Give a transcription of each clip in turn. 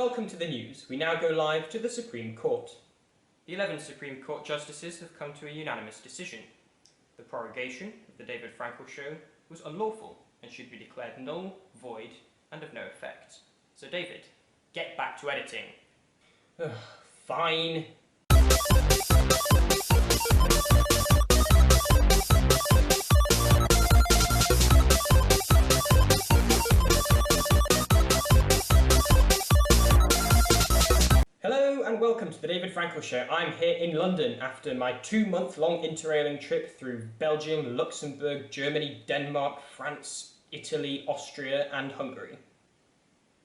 Welcome to the news. We now go live to the Supreme Court. The 11 Supreme Court justices have come to a unanimous decision. The prorogation of the David Frankal Show was unlawful and should be declared null, void, and of no effect. So David, get back to editing. Fine. Hello and welcome to the David Frankal Show. I'm here in London after my 2-month-long InterRailing trip through Belgium, Luxembourg, Germany, Denmark, France, Italy, Austria and Hungary.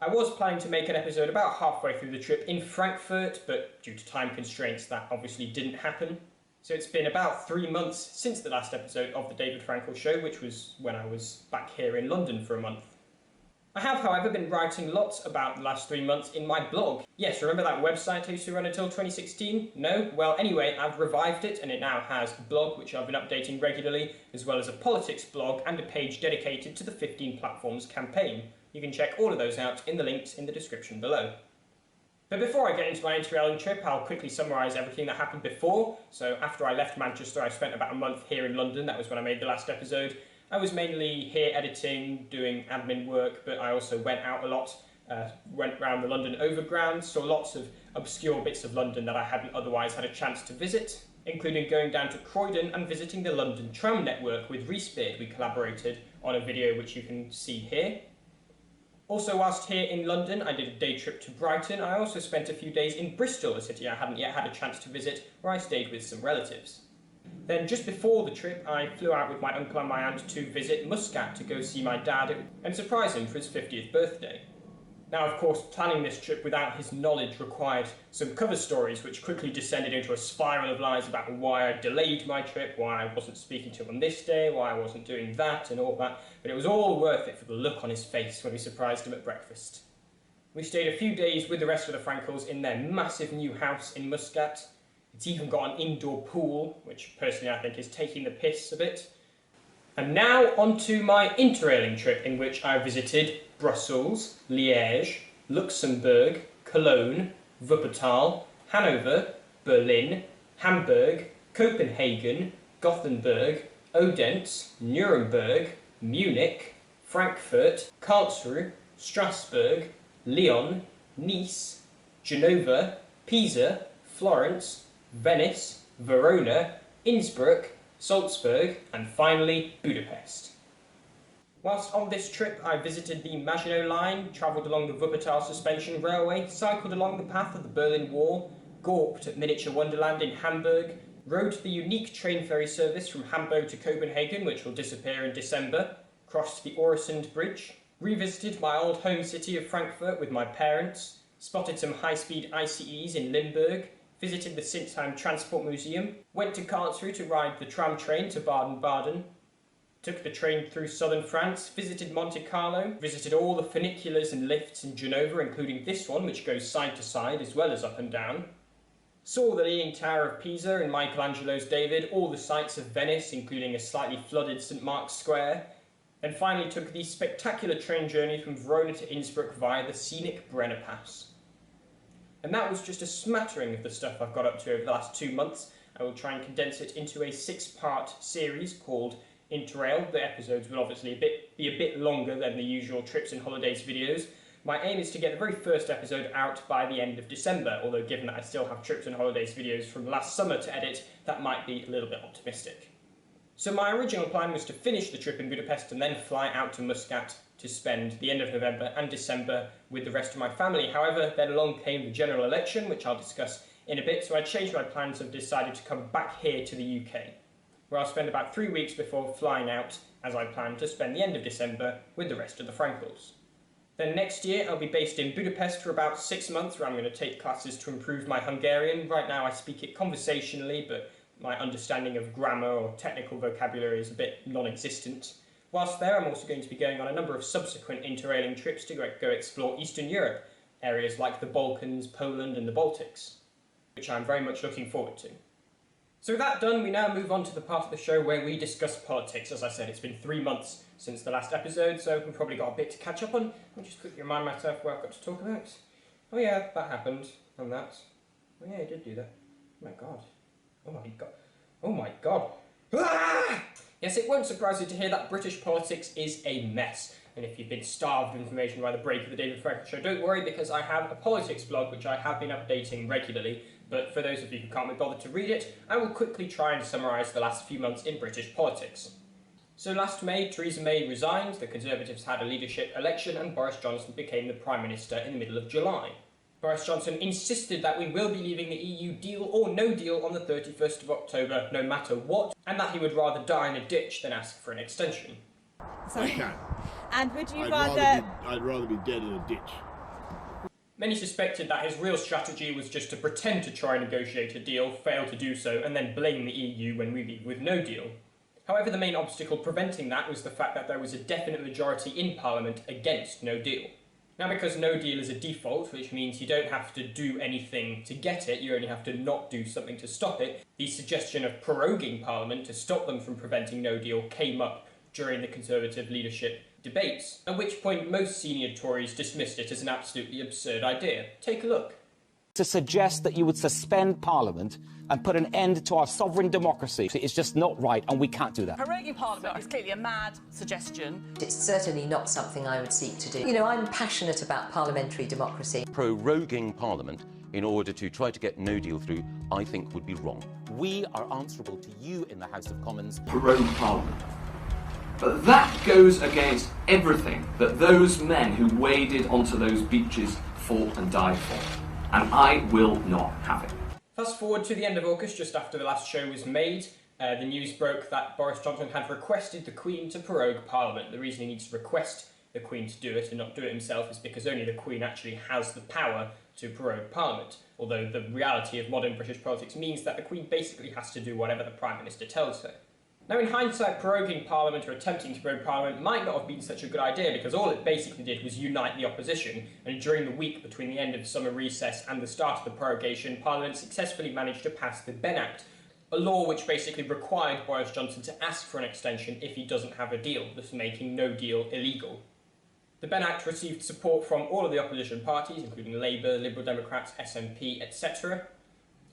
I was planning to make an episode about halfway through the trip in Frankfurt, but due to time constraints that obviously didn't happen. So it's been about 3 months since the last episode of the David Frankal Show, which was when I was back here in London for a month. I have, however, been writing lots about the last 3 months in my blog. Yes, remember that website I used to run until 2016? No? Well, anyway, I've revived it and it now has a blog which I've been updating regularly, as well as a politics blog and a page dedicated to the 15 Platforms campaign. You can check all of those out in the links in the description below. But before I get into my InterRailing trip, I'll quickly summarise everything that happened before. So after I left Manchester, I spent about a month here in London. That was when I made the last episode. I was mainly here editing, doing admin work, but I also went out a lot, went around the London Overground, saw lots of obscure bits of London that I hadn't otherwise had a chance to visit, including going down to Croydon and visiting the London Tram network with Rhys. We collaborated on a video which you can see here. Also, whilst here in London, I did a day trip to Brighton. I also spent a few days in Bristol, a city I hadn't yet had a chance to visit, where I stayed with some relatives. Then just before the trip, I flew out with my uncle and my aunt to visit Muscat to go see my dad and surprise him for his 50th birthday. Now, of course, planning this trip without his knowledge required some cover stories which quickly descended into a spiral of lies about why I delayed my trip, why I wasn't speaking to him on this day, why I wasn't doing that and all that, but it was all worth it for the look on his face when we surprised him at breakfast. We stayed a few days with the rest of the Frankals in their massive new house in Muscat. It's even got an indoor pool, which personally I think is taking the piss a bit. And now onto my InterRailing trip, in which I visited Brussels, Liège, Luxembourg, Cologne, Wuppertal, Hanover, Berlin, Hamburg, Copenhagen, Gothenburg, Odense, Nuremberg, Munich, Frankfurt, Karlsruhe, Strasbourg, Lyon, Nice, Genova, Pisa, Florence, Venice, Verona, Innsbruck, Salzburg, and finally Budapest. Whilst on this trip, I visited the Maginot Line, travelled along the Wuppertal Suspension Railway, cycled along the path of the Berlin Wall, gawped at Miniature Wonderland in Hamburg, rode the unique train ferry service from Hamburg to Copenhagen, which will disappear in December, crossed the Øresund Bridge, revisited my old home city of Frankfurt with my parents, spotted some high-speed ICEs in Limburg, visited the Sinsheim Transport Museum, went to Karlsruhe to ride the tram train to Baden-Baden, took the train through southern France, visited Monte Carlo, visited all the funiculars and lifts in Genova, including this one which goes side to side as well as up and down, saw the Leaning Tower of Pisa and Michelangelo's David, all the sights of Venice, including a slightly flooded St. Mark's Square, and finally took the spectacular train journey from Verona to Innsbruck via the scenic Brenner Pass. And that was just a smattering of the stuff I've got up to over the last 2 months. I will try and condense it into a 6-part series called InterRail. The episodes will obviously be a bit longer than the usual trips and holidays videos. My aim is to get the very first episode out by the end of December, although given that I still have trips and holidays videos from last summer to edit, that might be a little bit optimistic. So my original plan was to finish the trip in Budapest and then fly out to Muscat to spend the end of November and December with the rest of my family. However, then along came the general election, which I'll discuss in a bit, so I changed my plans and decided to come back here to the UK, where I'll spend about 3 weeks before flying out, as I plan to spend the end of December with the rest of the Frankals. Then next year I'll be based in Budapest for about 6 months, where I'm going to take classes to improve my Hungarian. Right now I speak it conversationally, but my understanding of grammar or technical vocabulary is a bit non-existent. Whilst there, I'm also going to be going on a number of subsequent interrailing trips to go explore Eastern Europe, areas like the Balkans, Poland and the Baltics, which I'm very much looking forward to. So with that done, we now move on to the part of the show where we discuss politics. As I said, it's been 3 months since the last episode, so we've probably got a bit to catch up on. I'll just quickly remind myself what I've got to talk about. Oh yeah, that happened, and that. Oh yeah, he did do that. Oh my god. Oh my god. Oh my god. Ah! Yes, it won't surprise you to hear that British politics is a mess. And if you've been starved of information by the break of the David Frankal Show, don't worry, because I have a politics blog which I have been updating regularly. But for those of you who can't be bothered to read it, I will quickly try and summarise the last few months in British politics. So last May, Theresa May resigned, the Conservatives had a leadership election, and Boris Johnson became the Prime Minister in the middle of July. Boris Johnson insisted that we will be leaving the EU, deal or no deal, on the 31st of October, no matter what, and that he would rather die in a ditch than ask for an extension. Sorry. I can. And would you I'd rather be dead in a ditch. Many suspected that his real strategy was just to pretend to try and negotiate a deal, fail to do so, and then blame the EU when we leave with no deal. However, the main obstacle preventing that was the fact that there was a definite majority in Parliament against no deal. Now, because no deal is a default, which means you don't have to do anything to get it, you only have to not do something to stop it, the suggestion of proroguing Parliament to stop them from preventing no deal came up during the Conservative leadership debates, at which point most senior Tories dismissed it as an absolutely absurd idea. Take a look. To suggest that you would suspend Parliament and put an end to our sovereign democracy is just not right, and we can't do that. Proroguing Parliament is clearly a mad suggestion. It's certainly not something I would seek to do. You know, I'm passionate about parliamentary democracy. Proroguing Parliament in order to try to get no deal through, I think would be wrong. We are answerable to you in the House of Commons. Prorogue Parliament. But that goes against everything that those men who waded onto those beaches fought and died for. And I will not have it. Fast forward to the end of August, just after the last show was made, the news broke that Boris Johnson had requested the Queen to prorogue Parliament. The reason he needs to request the Queen to do it and not do it himself is because only the Queen actually has the power to prorogue Parliament, although the reality of modern British politics means that the Queen basically has to do whatever the Prime Minister tells her. Now, in hindsight, proroguing Parliament or attempting to prorogue Parliament might not have been such a good idea, because all it basically did was unite the opposition, and during the week between the end of summer recess and the start of the prorogation, Parliament successfully managed to pass the Ben Act, a law which basically required Boris Johnson to ask for an extension if he doesn't have a deal, thus making no deal illegal. The Ben Act received support from all of the opposition parties, including Labour, Liberal Democrats, SNP, etc.,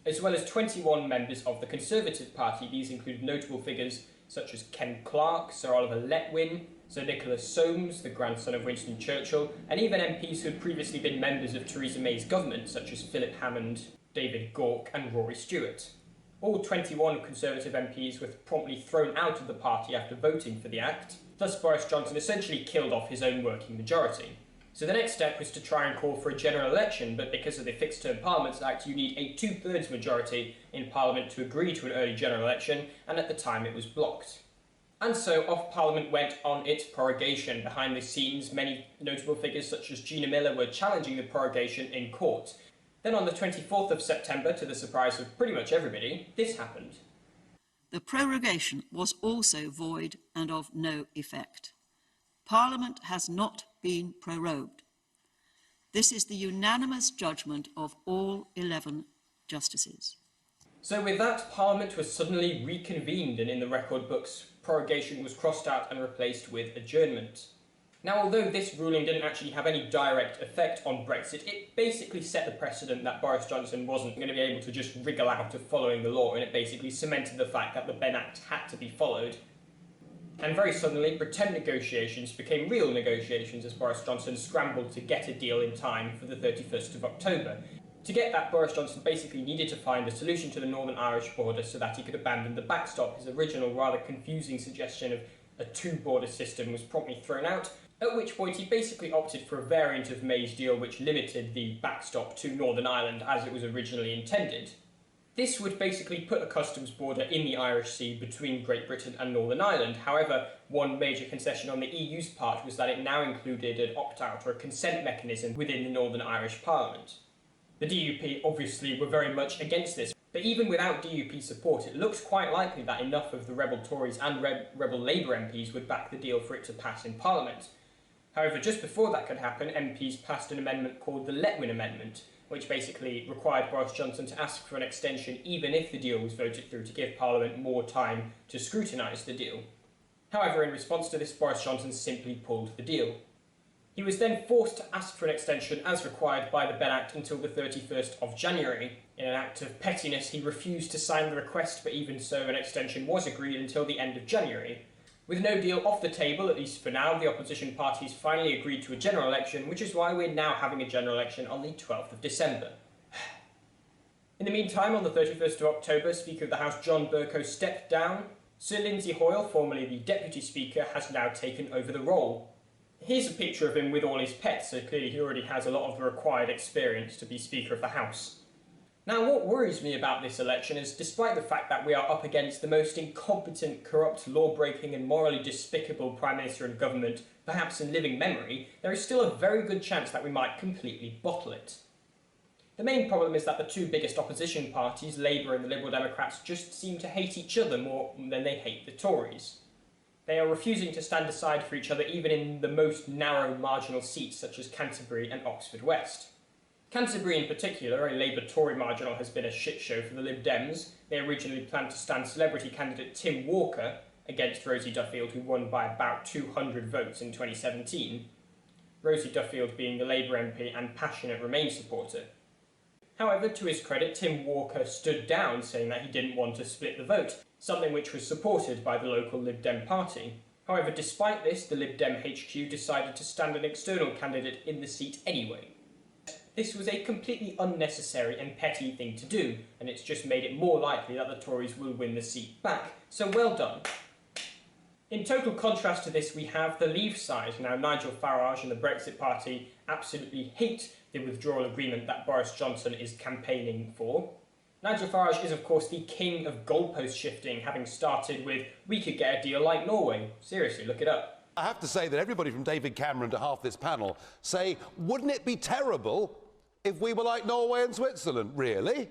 as well as 21 members of the Conservative Party. These include notable figures such as Ken Clarke, Sir Oliver Letwin, Sir Nicholas Soames, the grandson of Winston Churchill, and even MPs who had previously been members of Theresa May's government, such as Philip Hammond, David Gauke and Rory Stewart. All 21 Conservative MPs were promptly thrown out of the party after voting for the Act. Thus, Boris Johnson essentially killed off his own working majority. So the next step was to try and call for a general election, but because of the Fixed Term Parliaments Act, you need a 2/3 majority in Parliament to agree to an early general election, and at the time it was blocked. And so off Parliament went on its prorogation. Behind the scenes, many notable figures such as Gina Miller were challenging the prorogation in court. Then on the 24th of September, to the surprise of pretty much everybody, this happened. The prorogation was also void and of no effect. Parliament has not been prorogued. This is the unanimous judgment of all 11 justices. So with that, Parliament was suddenly reconvened, and in the record books, prorogation was crossed out and replaced with adjournment. Now, although this ruling didn't actually have any direct effect on Brexit, it basically set the precedent that Boris Johnson wasn't going to be able to just wriggle out of following the law, and it basically cemented the fact that the Ben Act had to be followed. And very suddenly, pretend negotiations became real negotiations as Boris Johnson scrambled to get a deal in time for the 31st of October. To get that, Boris Johnson basically needed to find a solution to the Northern Irish border so that he could abandon the backstop. His original rather confusing suggestion of a two-border system was promptly thrown out, at which point he basically opted for a variant of May's deal which limited the backstop to Northern Ireland as it was originally intended. This would basically put a customs border in the Irish Sea between Great Britain and Northern Ireland. However, one major concession on the EU's part was that it now included an opt-out or a consent mechanism within the Northern Irish Parliament. The DUP obviously were very much against this, but even without DUP support, it looks quite likely that enough of the rebel Tories and rebel Labour MPs would back the deal for it to pass in Parliament. However, just before that could happen, MPs passed an amendment called the Letwin Amendment, which basically required Boris Johnson to ask for an extension even if the deal was voted through, to give Parliament more time to scrutinise the deal. However, in response to this, Boris Johnson simply pulled the deal. He was then forced to ask for an extension as required by the Benn Act until the 31st of January. In an act of pettiness, he refused to sign the request, but even so, an extension was agreed until the end of January. With no deal off the table, at least for now, the opposition parties finally agreed to a general election, which is why we're now having a general election on the 12th of December. In the meantime, on the 31st of October, Speaker of the House John Bercow stepped down. Sir Lindsay Hoyle, formerly the Deputy Speaker, has now taken over the role. Here's a picture of him with all his pets, so clearly he already has a lot of the required experience to be Speaker of the House. Now, what worries me about this election is, despite the fact that we are up against the most incompetent, corrupt, law-breaking and morally despicable Prime Minister and government, perhaps in living memory, there is still a very good chance that we might completely bottle it. The main problem is that the two biggest opposition parties, Labour and the Liberal Democrats, just seem to hate each other more than they hate the Tories. They are refusing to stand aside for each other even in the most narrow marginal seats such as Canterbury and Oxford West. Canterbury in particular, a Labour-Tory marginal, has been a shit show for the Lib Dems. They originally planned to stand celebrity candidate Tim Walker against Rosie Duffield, who won by about 200 votes in 2017. Rosie Duffield being the Labour MP and passionate Remain supporter. However, to his credit, Tim Walker stood down, saying that he didn't want to split the vote, something which was supported by the local Lib Dem party. However, despite this, the Lib Dem HQ decided to stand an external candidate in the seat anyway. This was a completely unnecessary and petty thing to do, and it's just made it more likely that the Tories will win the seat back, so well done. In total contrast to this, we have the Leave side. Now, Nigel Farage and the Brexit Party absolutely hate the withdrawal agreement that Boris Johnson is campaigning for. Nigel Farage is, of course, the king of goalpost shifting, having started with, we could get a deal like Norway. Seriously, look it up. I have to say that everybody from David Cameron to half this panel say, wouldn't it be terrible if we were like Norway and Switzerland? Really?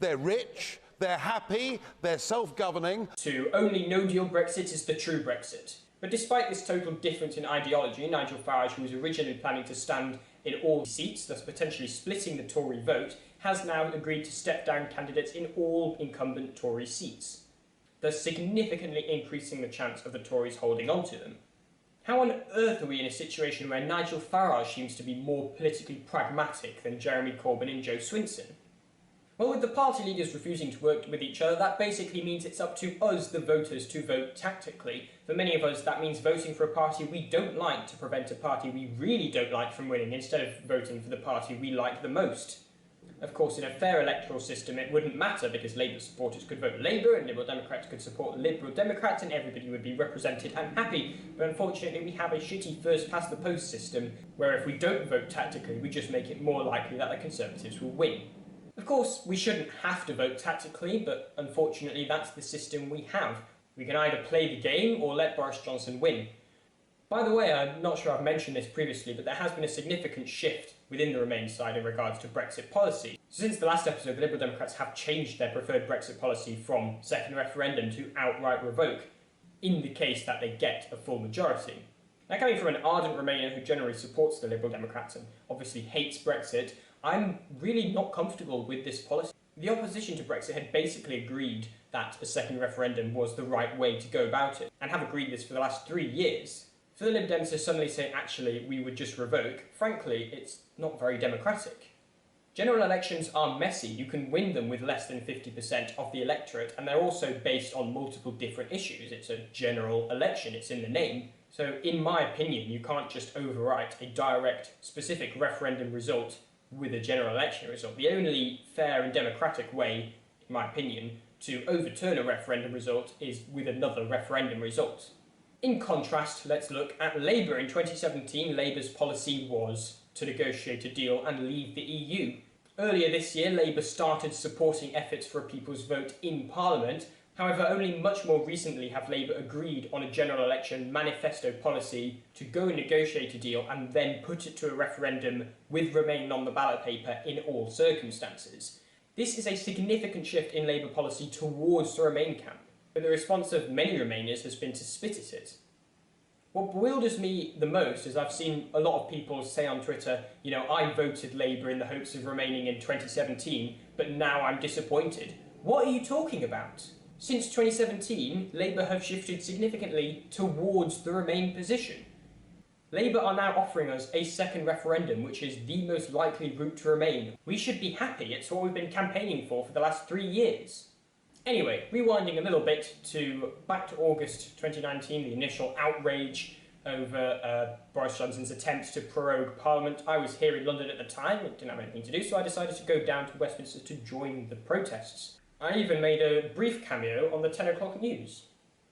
They're rich, they're happy, they're self-governing. To only no-deal Brexit is the true Brexit. But despite this total difference in ideology, Nigel Farage, who was originally planning to stand in all seats, thus potentially splitting the Tory vote, has now agreed to step down candidates in all incumbent Tory seats, thus significantly increasing the chance of the Tories holding on to them. How on earth are we in a situation where Nigel Farage seems to be more politically pragmatic than Jeremy Corbyn and Joe Swinson? Well, with the party leaders refusing to work with each other, that basically means it's up to us, the voters, to vote tactically. For many of us, that means voting for a party we don't like to prevent a party we really don't like from winning, instead of voting for the party we like the most. Of course, in a fair electoral system, it wouldn't matter, because Labour supporters could vote Labour and Liberal Democrats could support Liberal Democrats and everybody would be represented and happy. But unfortunately, we have a shitty first-past-the-post system, where if we don't vote tactically, we just make it more likely that the Conservatives will win. Of course, we shouldn't have to vote tactically, but unfortunately that's the system we have. We can either play the game or let Boris Johnson win. By the way, I'm not sure I've mentioned this previously, but there has been a significant shift within the Remain side in regards to Brexit policy. Since the last episode, the Liberal Democrats have changed their preferred Brexit policy from second referendum to outright revoke, in the case that they get a full majority. Now, coming from an ardent Remainer who generally supports the Liberal Democrats and obviously hates Brexit, I'm really not comfortable with this policy. The opposition to Brexit had basically agreed that a second referendum was the right way to go about it, and have agreed this for the last 3 years. For the Lib Dems to suddenly say, actually, we would just revoke, frankly, it's not very democratic. General elections are messy. You can win them with less than 50% of the electorate, and they're also based on multiple different issues. It's a general election, it's in the name. So, in my opinion, you can't just overwrite a direct, specific referendum result with a general election result. The only fair and democratic way, in my opinion, to overturn a referendum result is with another referendum result. In contrast, let's look at Labour. In 2017, Labour's policy was to negotiate a deal and leave the EU. Earlier this year, Labour started supporting efforts for a people's vote in Parliament. However, only much more recently have Labour agreed on a general election manifesto policy to go and negotiate a deal and then put it to a referendum with Remain on the ballot paper in all circumstances. This is a significant shift in Labour policy towards the Remain camp, but the response of many Remainers has been to spit at it. What bewilders me the most is I've seen a lot of people say on Twitter, you know, I voted Labour in the hopes of remaining in 2017, but now I'm disappointed. What are you talking about? Since 2017, Labour have shifted significantly towards the Remain position. Labour are now offering us a second referendum, which is the most likely route to Remain. We should be happy, it's what we've been campaigning for the last 3 years. Anyway, rewinding a little bit back to August 2019, the initial outrage over Boris Johnson's attempt to prorogue Parliament. I was here in London at the time, it didn't have anything to do, so I decided to go down to Westminster to join the protests. I even made a brief cameo on the 10 o'clock news.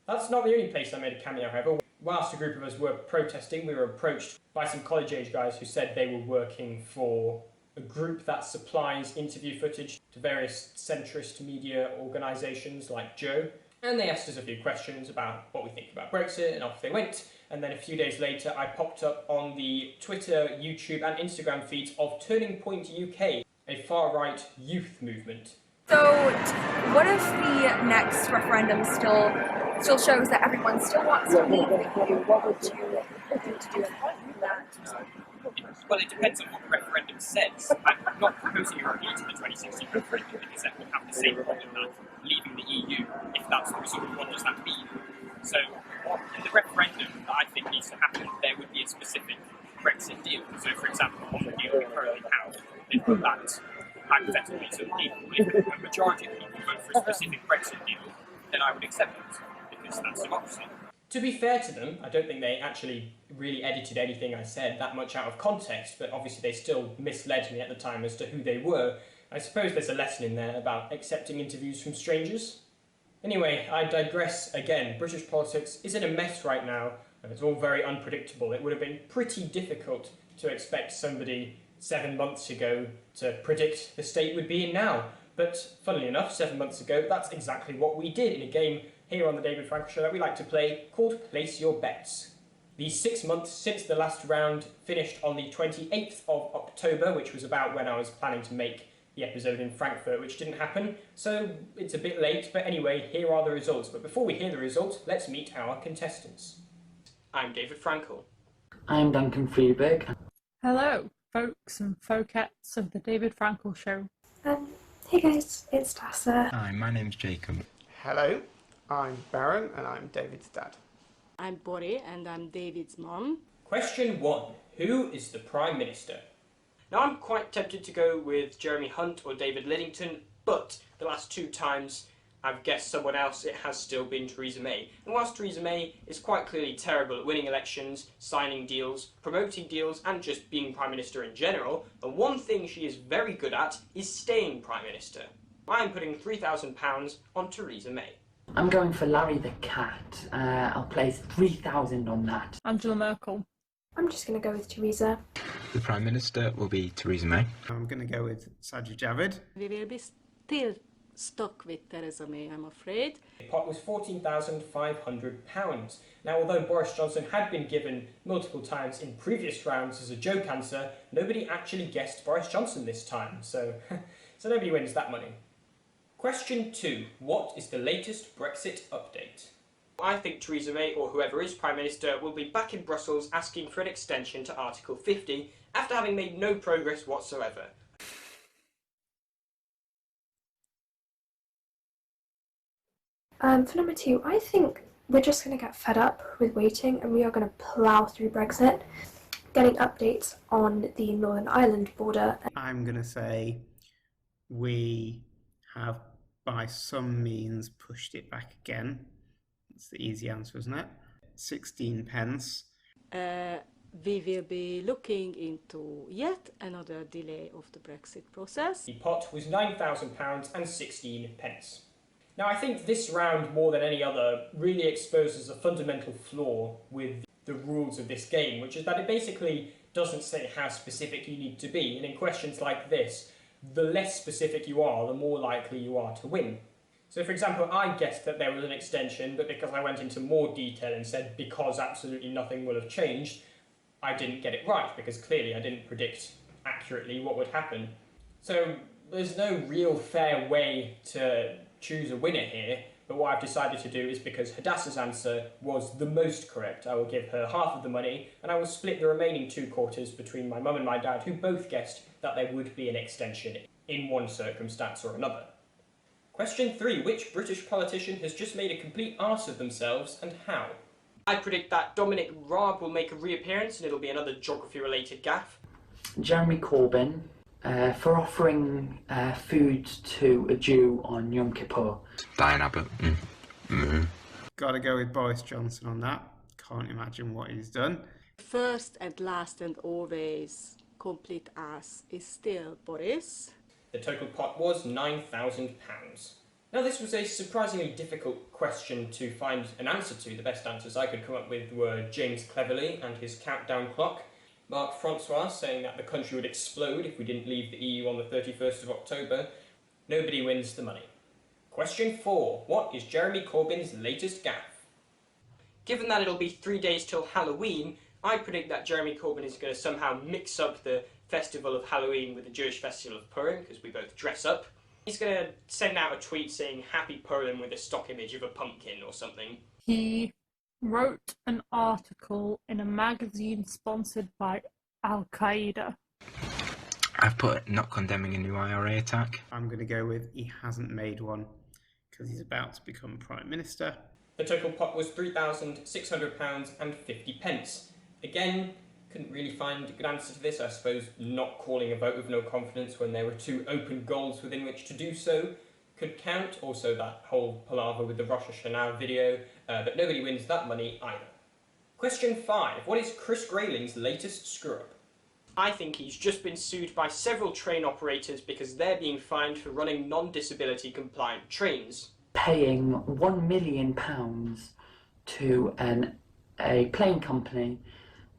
That's not the only place I made a cameo, however. Whilst a group of us were protesting, we were approached by some college-age guys who said they were working for a group that supplies interview footage to various centrist media organisations like Joe. And they asked us a few questions about what we think about Brexit, and off they went. And then a few days later, I popped up on the Twitter, YouTube and Instagram feeds of Turning Point UK, a far-right youth movement. So, what if the next referendum still shows that everyone still wants to leave the EU? What would you do to do that? Well, it depends on what the referendum says. I'm not proposing a repeat of the 2016 referendum because that would have the same problem that leaving the EU, if that's the result, what does that mean? So, in the referendum that I think needs to happen, there would be a specific Brexit deal. So, for example, on the deal we currently have, they put that hypothetically, so if a majority of people vote for a specific Brexit deal, then I would accept it, because that's democracy. To be fair to them, I don't think they actually really edited anything I said that much out of context, but obviously they still misled me at the time as to who they were. I suppose there's a lesson in there about accepting interviews from strangers. Anyway, I digress again. British politics is in a mess right now, and it's all very unpredictable. It would have been pretty difficult to expect somebody 7 months ago to predict the state would be in now. But funnily enough, 7 months ago, that's exactly what we did in a game here on the David Frankal Show that we like to play called Place Your Bets. The 6 months since the last round finished on the 28th of October, which was about when I was planning to make the episode in Frankfurt, which didn't happen, so it's a bit late, but anyway, here are the results. But before we hear the results, let's meet our contestants. I'm David Frankal. I'm Duncan Freeberg. Hello, folks and folkettes of the David Frankal Show. Hey guys, it's Tessa. Hi, my name's Jacob. Hello, I'm Baron and I'm David's dad. I'm Bori and I'm David's mom. Question 1. Who is the Prime Minister? Now I'm quite tempted to go with Jeremy Hunt or David Lidington, but the last 2 times I've guessed someone else, it has still been Theresa May. And whilst Theresa May is quite clearly terrible at winning elections, signing deals, promoting deals and just being Prime Minister in general, the one thing she is very good at is staying Prime Minister. I'm putting £3,000 on Theresa May. I'm going for Larry the Cat. I'll place 3,000 on that. Angela Merkel. I'm just going to go with Theresa. The Prime Minister will be Theresa May. I'm going to go with Sajid Javid. We will be still stuck with Theresa May, I'm afraid. The pot was £14,500. Now, although Boris Johnson had been given multiple times in previous rounds as a joke answer, nobody actually guessed Boris Johnson this time, so nobody wins that money. Question 2. What is the latest Brexit update? I think Theresa May, or whoever is Prime Minister, will be back in Brussels asking for an extension to Article 50 after having made no progress whatsoever. For number 2, I think we're just going to get fed up with waiting and we are going to plough through Brexit, getting updates on the Northern Ireland border. I'm going to say we have by some means pushed it back again. That's the easy answer, isn't it? 16 pence. We will be looking into yet another delay of the Brexit process. The pot was £9,000 and 16 pence. Now, I think this round, more than any other, really exposes a fundamental flaw with the rules of this game, which is that it basically doesn't say how specific you need to be, and in questions like this, the less specific you are, the more likely you are to win. So, for example, I guessed that there was an extension, but because I went into more detail and said because absolutely nothing will have changed, I didn't get it right, because clearly I didn't predict accurately what would happen. So, there's no real fair way to choose a winner here, but what I've decided to do is because Hadassah's answer was the most correct, I will give her half of the money, and I will split the remaining 2 quarters between my mum and my dad, who both guessed that there would be an extension in one circumstance or another. Question 3. Which British politician has just made a complete arse of themselves, and how? I predict that Dominic Raab will make a reappearance and it'll be another geography-related gaffe. Jeremy Corbyn for offering food to a Jew on Yom Kippur. Diane Abbott. Gotta go with Boris Johnson on that. Can't imagine what he's done. First and last and always complete ass is still Boris. The total pot was £9,000. Now this was a surprisingly difficult question to find an answer to. The best answers I could come up with were James Cleverly and his countdown clock, Mark Francois saying that the country would explode if we didn't leave the EU on the 31st of October. Nobody wins the money. Question 4. What is Jeremy Corbyn's latest gaffe? Given that it'll be 3 days till Halloween, I predict that Jeremy Corbyn is going to somehow mix up the festival of Halloween with the Jewish festival of Purim, because we both dress up. He's going to send out a tweet saying Happy Purim with a stock image of a pumpkin or something. He wrote an article in a magazine sponsored by Al-Qaeda. I've put not condemning a new IRA attack. I'm going to go with he hasn't made one because he's about to become Prime Minister. The total pot was £3,600.50. Again, couldn't really find a good answer to this. I suppose not calling a vote with no confidence when there were 2 open goals within which to do so could count. Also that whole palaver with the Rosh Hashanah video, but nobody wins that money either. Question 5. What is Chris Grayling's latest screw-up? I think he's just been sued by several train operators because they're being fined for running non-disability compliant trains. Paying £1 million to a plane company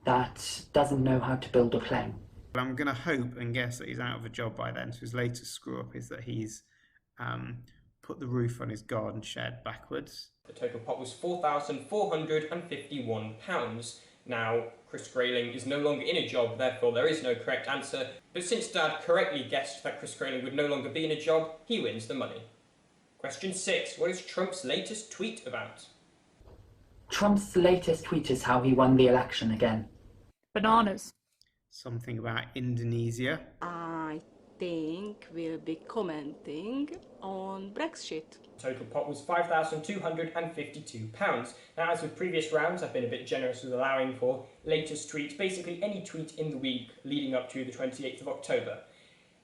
that doesn't know how to build a plane. I'm going to hope and guess that he's out of a job by then. So his latest screw-up is that he's put the roof on his garden shed backwards. The total pot was £4,451. Now, Chris Grayling is no longer in a job, therefore there is no correct answer. But since Dad correctly guessed that Chris Grayling would no longer be in a job, he wins the money. Question 6. What is Trump's latest tweet about? Trump's latest tweet is how he won the election again. Bananas. Something about Indonesia. I think we'll be commenting on Brexit. Total pot was £5,252. Now, as with previous rounds, I've been a bit generous with allowing for latest tweets, basically any tweet in the week leading up to the 28th of October.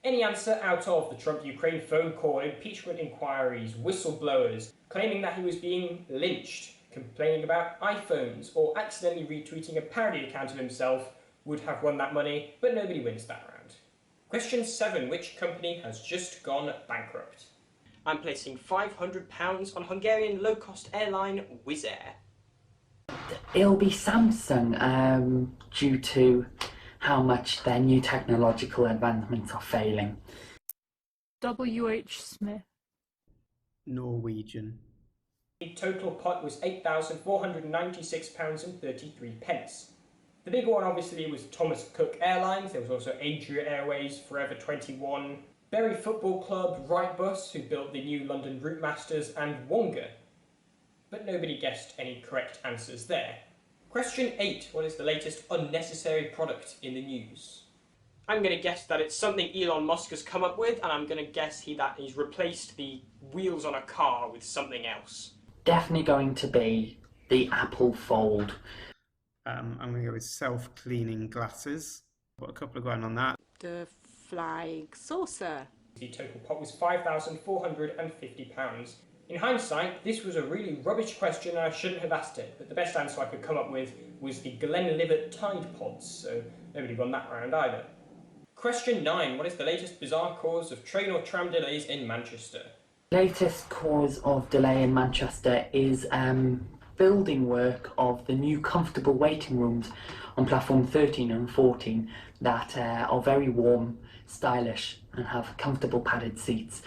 Any answer out of the Trump-Ukraine phone call, impeachment inquiries, whistleblowers, claiming that he was being lynched, complaining about iPhones, or accidentally retweeting a parody account of himself would have won that money, but nobody wins that round. Question 7. Which company has just gone bankrupt? I'm placing £500 on Hungarian low-cost airline Wizz Air. It'll be Samsung, due to how much their new technological advancements are failing. W.H. Smith. Norwegian. The total pot was £8,496.33. The big one obviously was Thomas Cook Airlines. There was also Adria Airways, Forever 21, Bury Football Club, Wrightbus, who built the new London Route Masters, and Wonga. But nobody guessed any correct answers there. Question 8. What is the latest unnecessary product in the news? I'm going to guess that it's something Elon Musk has come up with, and I'm going to guess that he's replaced the wheels on a car with something else. Definitely going to be the Apple Fold. I'm going to go with self-cleaning glasses. Got a couple of going on that. The flying saucer. The total pot was £5,450. In hindsight, this was a really rubbish question and I shouldn't have asked it, but the best answer I could come up with was the Glenlivet Tide Pods, so nobody won that round either. Question 9. What is the latest bizarre cause of train or tram delays in Manchester? Latest cause of delay in Manchester is building work of the new comfortable waiting rooms on platform 13 and 14 that are very warm, stylish and have comfortable padded seats.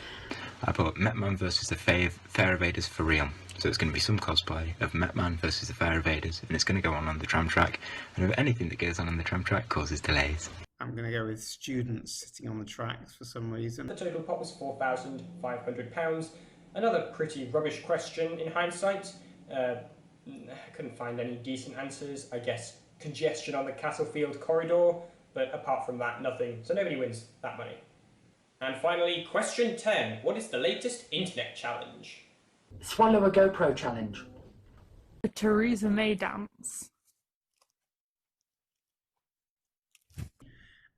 I put Metman versus the Fare Evaders for real. So it's going to be some cosplay of Metman versus the Fare Evaders, and it's going to go on the tram track, and anything that goes on the tram track causes delays. I'm going to go with students sitting on the tracks for some reason. The total pot was £4,500. Another pretty rubbish question in hindsight. I couldn't find any decent answers. I guess congestion on the Castlefield corridor, but apart from that, nothing. So nobody wins that money. And finally, question 10. What is the latest internet challenge? Swallow a GoPro challenge. The Theresa May dance.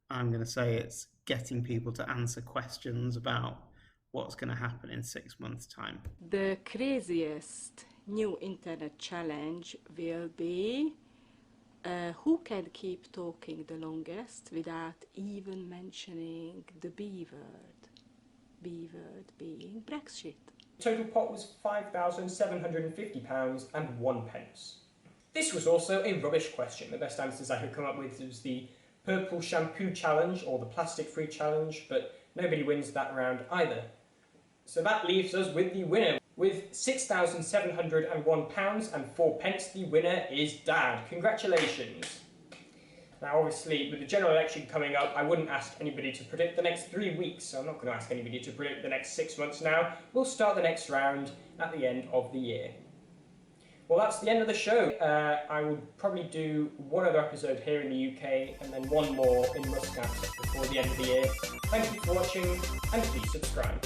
I'm going to say it's getting people to answer questions about what's going to happen in 6 months' time. The craziest new internet challenge will be who can keep talking the longest without even mentioning the B word. B word being Brexit. Total pot was £5,750 and 1 pence. This was also a rubbish question. The best answers I could come up with was the purple shampoo challenge or the plastic free challenge, but nobody wins that round either. So that leaves us with the winner. With £6,701 and 4 pence, the winner is Dad. Congratulations. Now obviously, with the general election coming up, I wouldn't ask anybody to predict the next 3 weeks, so I'm not going to ask anybody to predict the next 6 months now. We'll start the next round at the end of the year. Well, that's the end of the show. I will probably do one other episode here in the UK and then one more in Muscat before the end of the year. Thank you for watching and please subscribe.